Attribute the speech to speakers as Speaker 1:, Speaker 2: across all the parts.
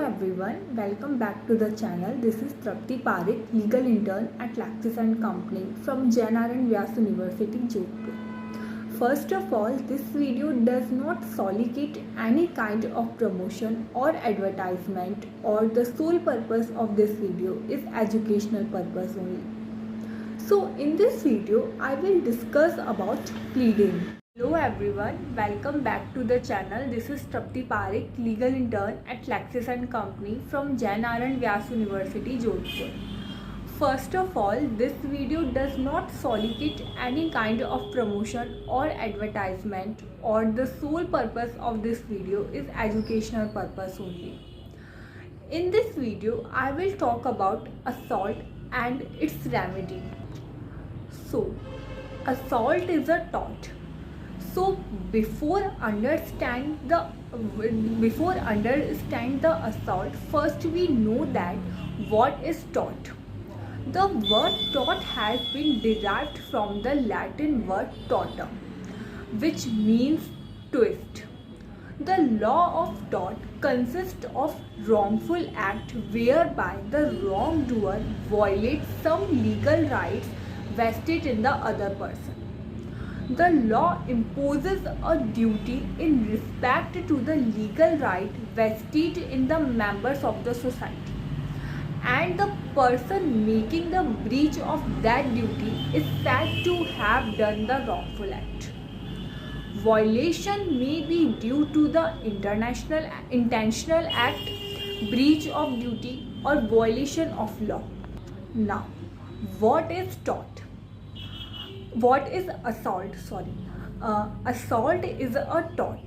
Speaker 1: everyone, welcome back to the channel. This is Trapti Parekh, legal intern at Laxis and Company from JNR and Vyas University, Jodhpur. First of all, this video does not solicit any kind of promotion or advertisement, or the sole purpose of this video is educational purpose only. So in this video, I will discuss about pleading. Hello everyone, welcome back to the channel. This is Trapti Parekh, legal intern at Laxis and Company from JNR and Vyas University, Jodhpur. First of all, this video does not solicit any kind of promotion or advertisement, or the sole purpose of this video is educational purpose only. In this video, I will talk about assault and its remedy. So, assault is a tort. So before understand the assault, first we know that what is tort. The word tort has been derived from the Latin word tortum, which means twist. The law of tort consists of wrongful act whereby the wrongdoer violates some legal rights vested in the other person. The law imposes a duty in respect to the legal right vested in the members of the society, and the person making the breach of that duty is said to have done the wrongful act. Violation may be due to the intentional act, breach of duty, or violation of law. Now, what is tort? What is assault? Assault is a tort,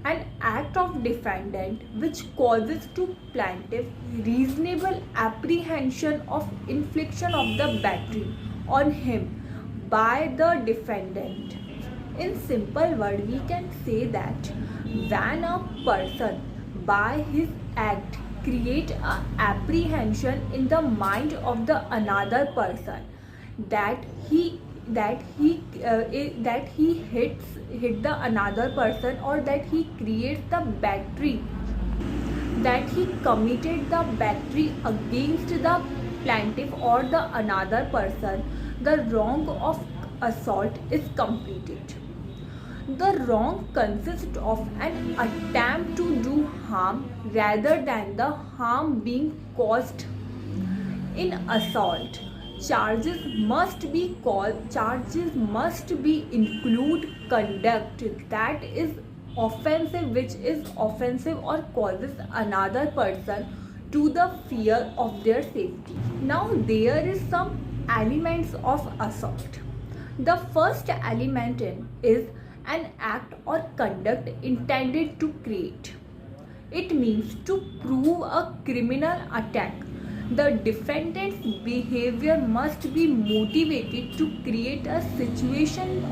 Speaker 1: an act of defendant which causes to plaintiff reasonable apprehension of infliction of the battery on him by the defendant. In simple word, we can say that when a person by his act create a apprehension in the mind of the another person that he hit the another person, or that he creates the battery, that he committed the battery against the plaintiff or the another person, the wrong of assault is completed. The wrong consists of an attempt to do harm rather than the harm being caused. In assault, charges must include conduct that is offensive or causes another person to the fear of their safety. Now there is some elements of assault. The first element is an act or conduct intended to create. It means to prove a criminal attack. The defendant's behavior must be motivated to create a situation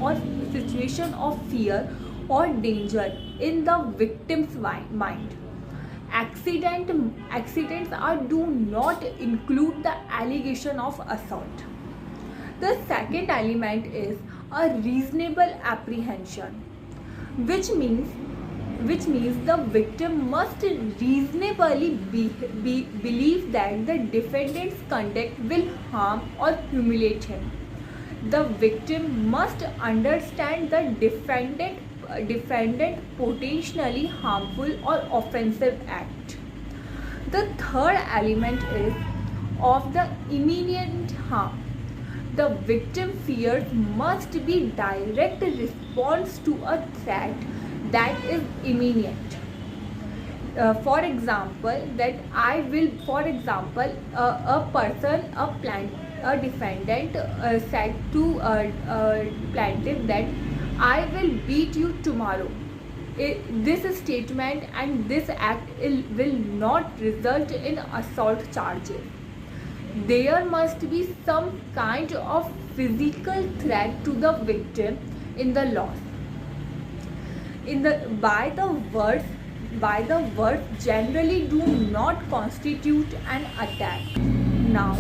Speaker 1: of fear or danger in the victim's mind. Accidents do not include the allegation of assault. The second element is a reasonable apprehension, which means the victim must reasonably believe that the defendant's conduct will harm or humiliate him. The victim must understand the defendant potentially harmful or offensive act. The third element is of the imminent harm. The victim fears must be direct response to a threat that is imminent. For example, a defendant said to a plaintiff that I will beat you tomorrow. This statement and this act will not result in assault charges. There must be some kind of physical threat to the victim in the law. By the words generally do not constitute an attack. Now,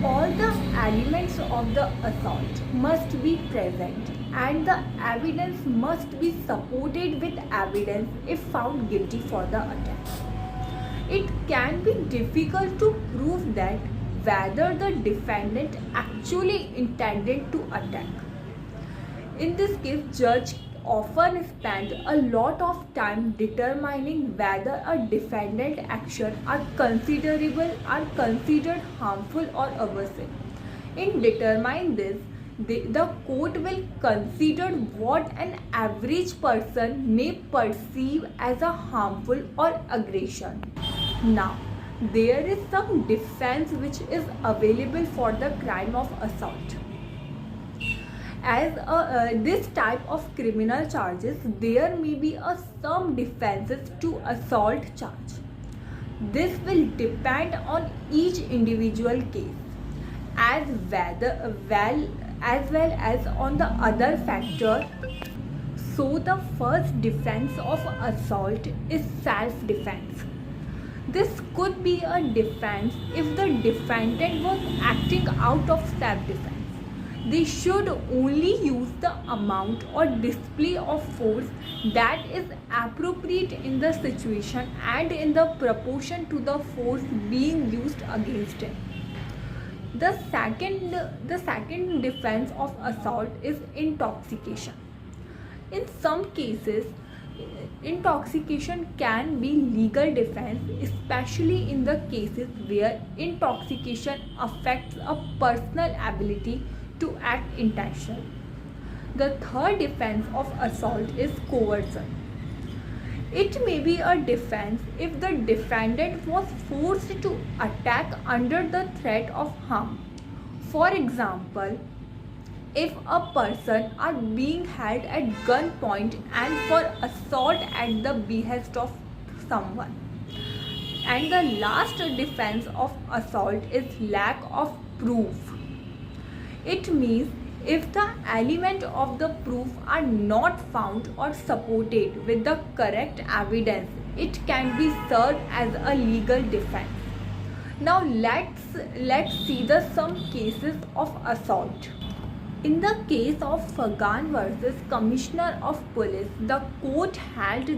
Speaker 1: all the elements of the assault must be present, and the evidence must be supported with evidence if found guilty for the attack. it can be difficult to prove that whether the defendant actually intended to attack. In this case, judge often spend a lot of time determining whether a defendant action are considered harmful or aversive. In determining this, the court will consider what an average person may perceive as a harmful or aggression. Now, there is some defense which is available for the crime of assault. As this type of criminal charges, there may be some defenses to assault charge. This will depend on each individual case as well as on the other factor. So the first defense of assault is self-defense. This could be a defense if the defendant was acting out of self-defense. They should only use the amount or display of force that is appropriate in the situation and in the proportion to the force being used against him. The second defense of assault is intoxication. In some cases, intoxication can be legal defense, especially in the cases where intoxication affects a personal ability to act intentionally. The third defense of assault is coercion. It may be a defense if the defendant was forced to attack under the threat of harm. For example, if a person are being held at gunpoint and for assault at the behest of someone. And the last defense of assault is lack of proof. It means if the element of the proof are not found or supported with the correct evidence, it can be served as a legal defense. Now let's see some cases of assault. In the case of Fagan versus Commissioner of Police, the court held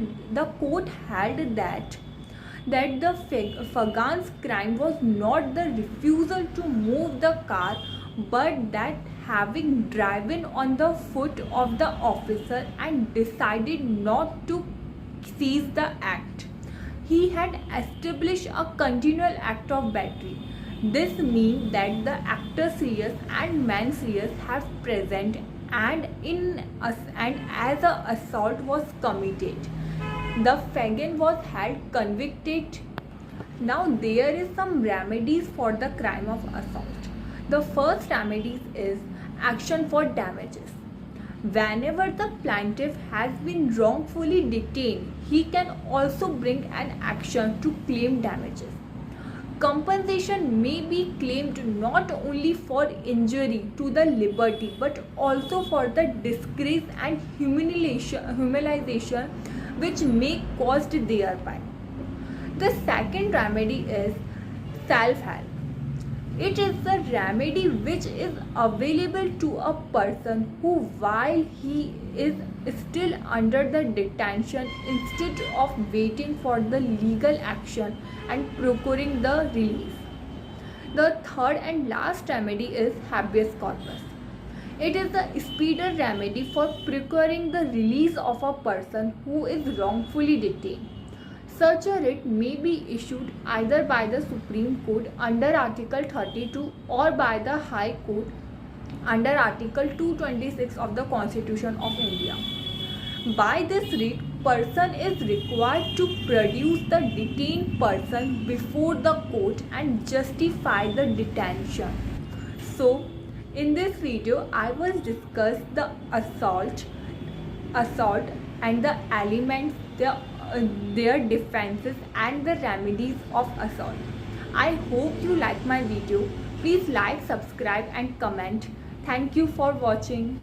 Speaker 1: that the Fagan's crime was not the refusal to move the car, but that having driven on the foot of the officer and decided not to seize the act, he had established a continual act of battery. This means that the actor serious and man serious have present and as a assault was committed, the Fagan was held convicted. Now there is some remedies for the crime of assault. The first remedy is action for damages. Whenever the plaintiff has been wrongfully detained, he can also bring an action to claim damages. Compensation may be claimed not only for injury to the liberty but also for the disgrace and humiliation which may caused thereby. The second remedy is self-help. It is the remedy which is available to a person who, while he is still under the detention, instead of waiting for the legal action and procuring the release. The third and last remedy is habeas corpus. It is the speedy remedy for procuring the release of a person who is wrongfully detained. Such a writ may be issued either by the Supreme Court under Article 32 or by the High Court under Article 226 of the Constitution of India. By this writ, person is required to produce the detained person before the court and justify the detention. So, in this video, I will discuss the assault and the elements, their defenses and the remedies of assault. I hope you like my video. Please like, subscribe and comment. Thank you for watching.